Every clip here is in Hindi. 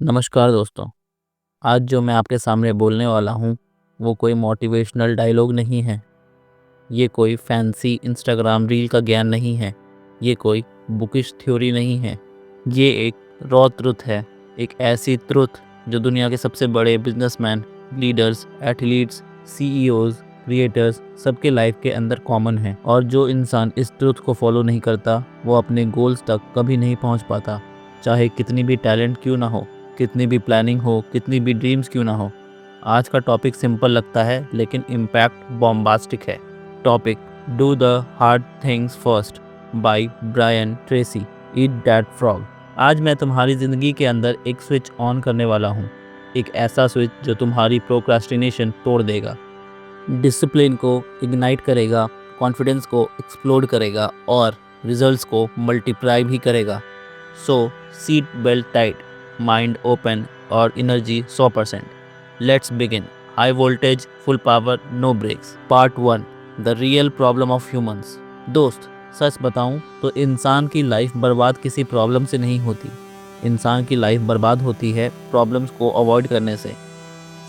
नमस्कार दोस्तों। आज जो मैं आपके सामने बोलने वाला हूँ वो कोई मोटिवेशनल डायलॉग नहीं है। ये कोई फैंसी इंस्टाग्राम रील का ज्ञान नहीं है। ये कोई बुकिश थ्योरी नहीं है। ये एक रॉ ट्रुथ है। एक ऐसी ट्रुथ जो दुनिया के सबसे बड़े businessman, leaders, athletes, CEOs, creators सबके लाइफ के अंदर कॉमन है। और जो इंसान इस ट्रुथ को फॉलो नहीं करता वो अपने गोल्स तक कभी नहीं पहुँच पाता, चाहे कितनी भी टैलेंट क्यों ना हो, कितनी भी प्लानिंग हो, कितनी भी ड्रीम्स क्यों ना हो। आज का टॉपिक सिंपल लगता है लेकिन इम्पैक्ट बॉम्बास्टिक है। Topic do the hard things first by Brian Tracy, eat that frog. आज मैं तुम्हारी ज़िंदगी के अंदर एक स्विच ऑन करने वाला हूँ। एक ऐसा स्विच जो तुम्हारी प्रोक्रास्टिनेशन तोड़ देगा, डिसिप्लिन को इग्नाइट करेगा, कॉन्फिडेंस को एक्सप्लोड करेगा और रिजल्ट्स को मल्टीप्लाई भी करेगा। So seat belt tight, mind open और energy 100%। Let's begin. High voltage, full power, no breaks. Part 1, the real problem of humans. दोस्त, सच बताऊं तो इंसान की लाइफ बर्बाद किसी प्रॉब्लम से नहीं होती। इंसान की लाइफ बर्बाद होती है प्रॉब्लम्स को अवॉइड करने से।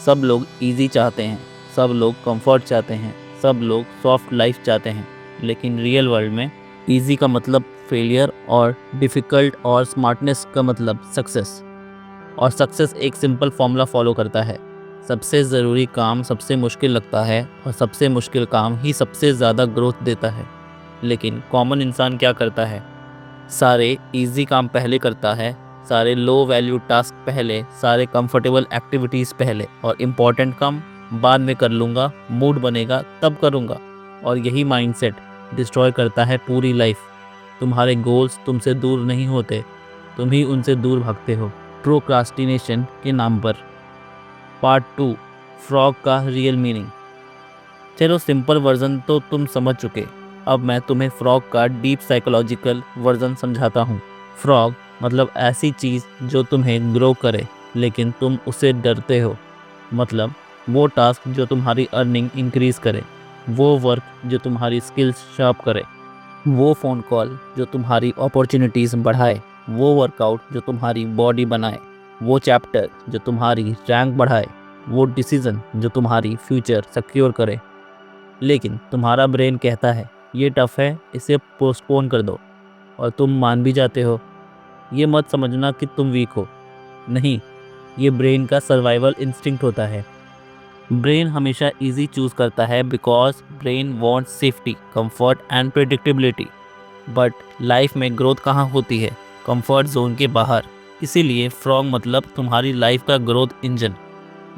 सब लोग इजी चाहते हैं, सब लोग कंफर्ट चाहते हैं, सब लोग सॉफ्ट लाइफ चाहते हैं, लेकिन रियल वर्ल्ड में इजी का मतलब फेलियर और डिफ़िकल्ट और स्मार्टनेस का मतलब सक्सेस। और सक्सेस एक सिंपल फॉर्मूला फॉलो करता है। सबसे ज़रूरी काम सबसे मुश्किल लगता है और सबसे मुश्किल काम ही सबसे ज़्यादा ग्रोथ देता है। लेकिन कॉमन इंसान क्या करता है? सारे इजी काम पहले करता है, सारे लो वैल्यू टास्क पहले, सारे कंफर्टेबल एक्टिविटीज़ पहले, और इम्पॉर्टेंट काम बाद में कर लूँगा, मूड बनेगा तब करूँगा। और यही माइंडसेट डिस्ट्रॉय करता है पूरी लाइफ। तुम्हारे गोल्स तुमसे दूर नहीं होते, तुम ही उनसे दूर भागते हो प्रोक्रास्टिनेशन के नाम पर। पार्ट 2, फ्रॉग का रियल मीनिंग। चलो, सिंपल वर्जन तो तुम समझ चुके, अब मैं तुम्हें फ्रॉग का डीप साइकोलॉजिकल वर्जन समझाता हूँ। फ्रॉग मतलब ऐसी चीज़ जो तुम्हें ग्रो करे लेकिन तुम उससे डरते हो। मतलब वो टास्क जो तुम्हारी अर्निंग इंक्रीज़ करे, वो वर्क जो तुम्हारी स्किल्स शार्प करे, वो फ़ोन कॉल जो तुम्हारी अपॉर्चुनिटीज़ बढ़ाए, वो वर्कआउट जो तुम्हारी बॉडी बनाए, वो चैप्टर जो तुम्हारी रैंक बढ़ाए, वो डिसीज़न जो तुम्हारी फ्यूचर सिक्योर करे। लेकिन तुम्हारा ब्रेन कहता है ये टफ़ है, इसे पोस्टपोन कर दो, और तुम मान भी जाते हो। ये मत समझना कि तुम वीक हो, नहीं, ये ब्रेन का सर्वाइवल इंस्टिंक्ट होता है। ब्रेन हमेशा इजी चूज़ करता है because brain wants safety, comfort and predictability. But life में ग्रोथ कहाँ होती है? कंफर्ट जोन के बाहर। इसीलिए फ्रॉग मतलब तुम्हारी लाइफ का ग्रोथ इंजन।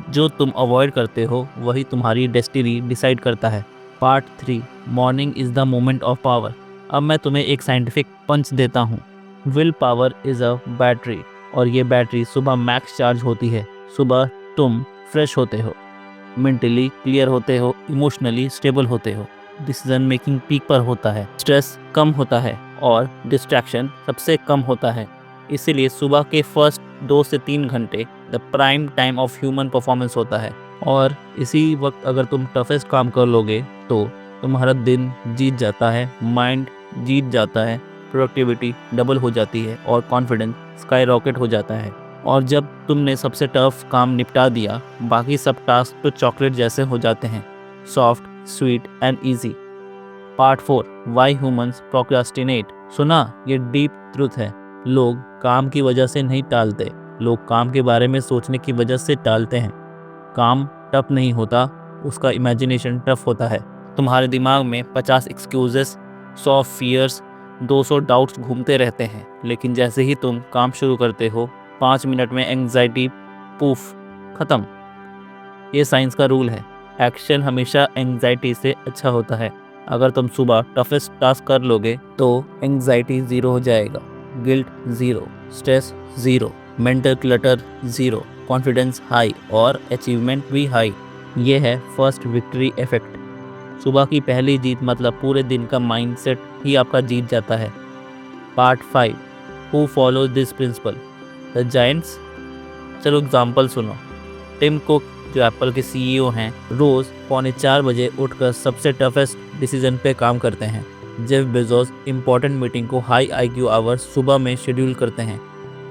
जो तुम अवॉइड करते हो वही तुम्हारी डेस्टिनी डिसाइड करता है। Part 3, morning is the moment of power. अब मैं तुम्हें एक साइंटिफिक पंच देता हूँ। Will power is a battery, और ये बैटरी सुबह मैक्स चार्ज होती है। सुबह तुम फ्रेश होते हो, मेंटली क्लियर होते हो, इमोशनली स्टेबल होते हो, डिसीजन मेकिंग पीक पर होता है, स्ट्रेस कम होता है और डिस्ट्रैक्शन सबसे कम होता है। इसीलिए सुबह के फर्स्ट 2 से 3 घंटे the prime time of human performance होता है। और इसी वक्त अगर तुम टफेस्ट काम कर लोगे तो तुम्हारा दिन जीत जाता है, माइंड जीत जाता है, प्रोडक्टिविटी डबल हो जाती है और कॉन्फिडेंस स्काई रॉकेट हो जाता है। और जब तुमने सबसे टफ काम निपटा दिया, बाकी सब टास्क तो चॉकलेट जैसे हो जाते हैं, soft, sweet and easy. Part 4, why humans procrastinate. सुना, ये डीप ट्रुथ है। लोग काम की वजह से नहीं टालते, लोग काम के बारे में सोचने की वजह से टालते हैं। काम टफ नहीं होता, उसका इमेजिनेशन टफ होता है। तुम्हारे दिमाग में 50 एक्सक्यूजेस, 100 फियर्स, 200 डाउट्स घूमते रहते हैं, लेकिन जैसे ही तुम काम शुरू करते हो 5 मिनट में एंग्जाइटी पूफ ख़त्म। ये साइंस का रूल है। एक्शन हमेशा एंग्जाइटी से अच्छा होता है। अगर तुम सुबह टफेस्ट टास्क कर लोगे तो एंग्जाइटी ज़ीरो हो जाएगा, guilt zero, stress zero, mental clutter zero, confidence high और अचीवमेंट भी हाई। ये है फर्स्ट विक्ट्री इफेक्ट। सुबह की पहली जीत मतलब पूरे दिन का माइंडसेट ही आपका जीत जाता है। Part 5, who follow this principle, the giants. चलो एग्जाम्पल सुनो। टिम कुक जो एप्पल के सीईओ हैं, रोज़ 3:45 बजे उठकर सबसे टफेस्ट डिसीजन पे काम करते हैं। जेफ बेजोस इंपॉर्टेंट मीटिंग को हाई आईक्यू आवर्स सुबह में शेड्यूल करते हैं।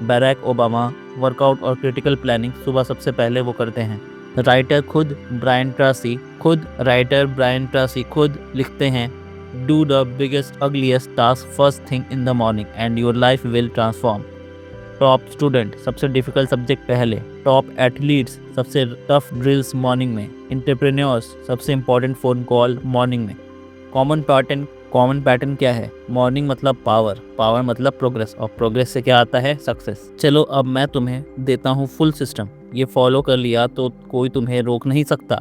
बैराक ओबामा वर्कआउट और क्रिटिकल प्लानिंग सुबह सबसे पहले वो करते हैं। राइटर ब्रायन ट्रासी खुद लिखते हैं, do the biggest ugliest task first thing in the morning and your life will transform. Top student सबसे डिफिकल्ट सब्जेक्ट पहले। टॉप एथलीट्स सबसे टफ ड्रिल्स मॉर्निंग में। एंटरप्रेन्योर्स सबसे इम्पोर्टेंट फ़ोन कॉल मॉर्निंग में। कॉमन पैटर्न क्या है? मॉर्निंग मतलब पावर मतलब प्रोग्रेस, और प्रोग्रेस से क्या आता है? सक्सेस। चलो अब मैं तुम्हें देता हूँ फुल सिस्टम, ये फॉलो कर लिया तो कोई तुम्हें रोक नहीं सकता।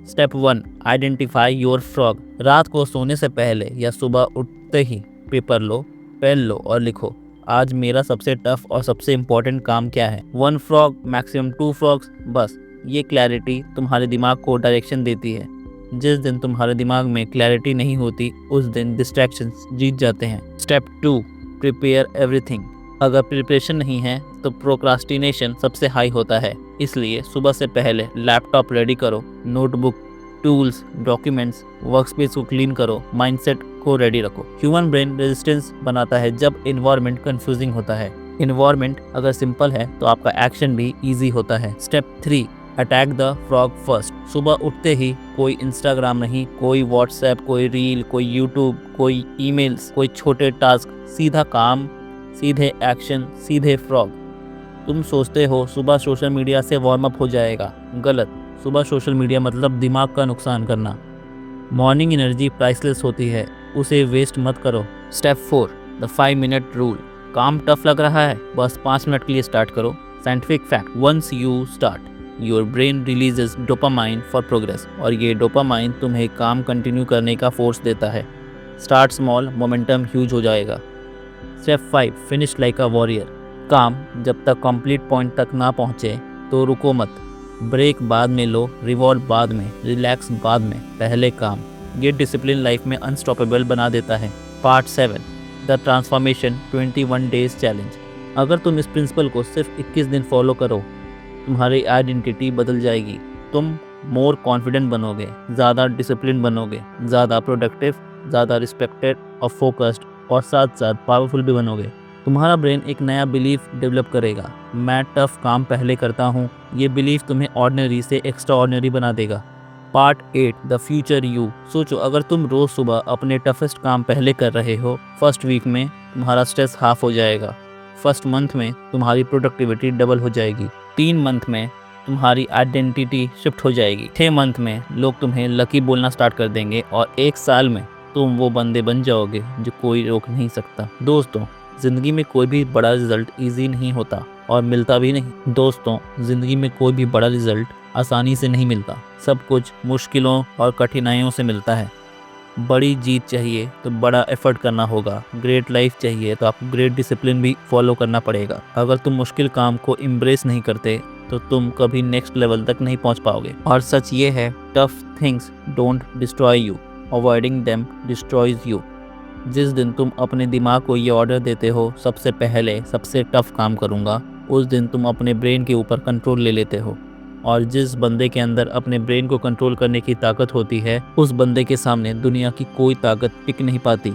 Step 1, identify your frog. रात को सोने से पहले या सुबह उठते ही पेपर लो, पेन लो और लिखो, आज मेरा सबसे टफ और सबसे इम्पोर्टेंट काम क्या है। 1 फ्रॉग मैक्सिमम 2 फ्रॉग्स, बस। ये क्लैरिटी तुम्हारे दिमाग को डायरेक्शन देती है। जिस दिन तुम्हारे दिमाग में क्लैरिटी नहीं होती उस दिन डिस्ट्रैक्शंस जीत जाते हैं। Step 2, prepare everything. अगर प्रिपरेशन नहीं है तो प्रोक्रास्टिनेशन सबसे हाई होता है। इसलिए सुबह से पहले लैपटॉप रेडी करो, नोटबुक, टूल्स, डॉक्यूमेंट्स, वर्कस्पेस को क्लीन करो, माइंडसेट को रेडी रखो। ह्यूमन ब्रेन रेजिस्टेंस बनाता है जब इन्वायरमेंट कंफ्यूजिंग होता है। इन्वायरमेंट अगर सिंपल है तो आपका एक्शन भी ईजी होता है। Step 3, attack the frog first. सुबह उठते ही कोई इंस्टाग्राम नहीं, कोई व्हाट्सएप, कोई रील, कोई यूट्यूब, कोई ईमेल्स, कोई छोटे टास्क। सीधा काम, सीधे एक्शन, सीधे फ्रॉग। तुम सोचते हो सुबह सोशल मीडिया से वार्म अप हो जाएगा, गलत। सुबह सोशल मीडिया मतलब दिमाग का नुकसान करना। मॉर्निंग एनर्जी प्राइसलेस होती है, उसे वेस्ट मत करो। Step 4, the 5 minute rule. काम टफ लग रहा है, बस 5 मिनट के लिए स्टार्ट करो। Scientific fact, once you start your brain releases dopamine for progress, और ये डोपामाइन तुम्हें काम कंटिन्यू करने का फोर्स देता है। स्टार्ट स्मॉल, मोमेंटम ह्यूज हो जाएगा। Step 5, finish like a warrior. काम जब तक कंप्लीट पॉइंट तक ना पहुँचे तो रुको मत। ब्रेक बाद में लो, रिवॉर्ड बाद में, रिलैक्स बाद में, पहले काम। ये डिसिप्लिन लाइफ में अनस्टॉपेबल बना देता है। Part 7, the transformation 21 days challenge. अगर तुम इस प्रिंसिपल को सिर्फ 21 दिन फॉलो करो, तुम्हारी आइडेंटिटी बदल जाएगी। तुम मोर कॉन्फिडेंट बनोगे, ज़्यादा डिसिप्लिन बनोगे, ज़्यादा प्रोडक्टिव, ज़्यादा रिस्पेक्टेड और फोकस्ड, और साथ साथ पावरफुल भी बनोगे। तुम्हारा ब्रेन एक नया बिलीफ डेवलप करेगा, मैं टफ काम पहले करता हूँ। ये बिलीफ तुम्हें ऑर्डिनरी से एक्स्ट्रा ऑर्डिनरी बना देगा। Part 8, the future you. सोचो, अगर तुम रोज़ सुबह अपने टफेस्ट काम पहले कर रहे हो, फर्स्ट वीक में तुम्हारा स्ट्रेस हाफ हो जाएगा, फर्स्ट मंथ में तुम्हारी प्रोडक्टिविटी डबल हो जाएगी, 3 मंथ में तुम्हारी आइडेंटिटी शिफ्ट हो जाएगी, 6 मंथ में लोग तुम्हें लकी बोलना स्टार्ट कर देंगे, और 1 साल में तुम वो बंदे बन जाओगे जो कोई रोक नहीं सकता। दोस्तों, ज़िंदगी में कोई भी बड़ा रिजल्ट ईजी नहीं होता और मिलता भी नहीं। दोस्तों, ज़िंदगी में कोई भी बड़ा रिजल्ट आसानी से नहीं मिलता, सब कुछ मुश्किलों और कठिनाइयों से मिलता है। बड़ी जीत चाहिए तो बड़ा एफर्ट करना होगा, ग्रेट लाइफ चाहिए तो आपको ग्रेट डिसिप्लिन भी फॉलो करना पड़ेगा। अगर तुम मुश्किल काम को एम्ब्रेस नहीं करते तो तुम कभी नेक्स्ट लेवल तक नहीं पहुंच पाओगे। और सच ये है, tough things don't destroy you, avoiding them destroys you. जिस दिन तुम अपने दिमाग को ये ऑर्डर देते हो, सबसे पहले सबसे टफ काम करूँगा, उस दिन तुम अपने ब्रेन के ऊपर कंट्रोल ले लेते हो। और जिस बंदे के अंदर अपने ब्रेन को कंट्रोल करने की ताकत होती है, उस बंदे के सामने दुनिया की कोई ताकत टिक नहीं पाती।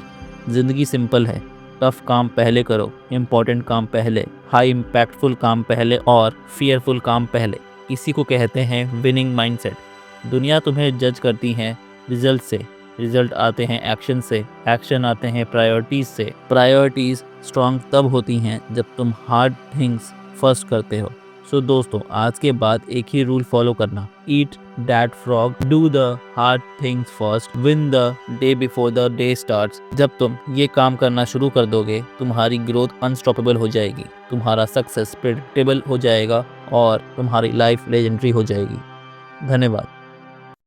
ज़िंदगी सिंपल है, टफ काम पहले करो, इम्पोर्टेंट काम पहले, हाई इम्पैक्टफुल काम पहले और फियरफुल काम पहले। इसी को कहते हैं विनिंग माइंडसेट। दुनिया तुम्हें जज करती है रिजल्ट से, रिजल्ट आते हैं एक्शन से, एक्शन आते हैं प्रायोरिटीज़ से। प्रायोरिटीज़ स्ट्रॉन्ग तब होती हैं जब तुम हार्ड थिंग्स फर्स्ट करते हो। सो दोस्तों, आज के बाद एक ही रूल फॉलो करना, ईट that frog, do the hard things first, win the day before the day starts. जब तुम ये काम करना शुरू कर दोगे, तुम्हारी ग्रोथ अनस्टॉपेबल हो जाएगी, तुम्हारा सक्सेस प्रेडिक्टेबल हो जाएगा और तुम्हारी लाइफ लेजेंडरी हो जाएगी। धन्यवाद।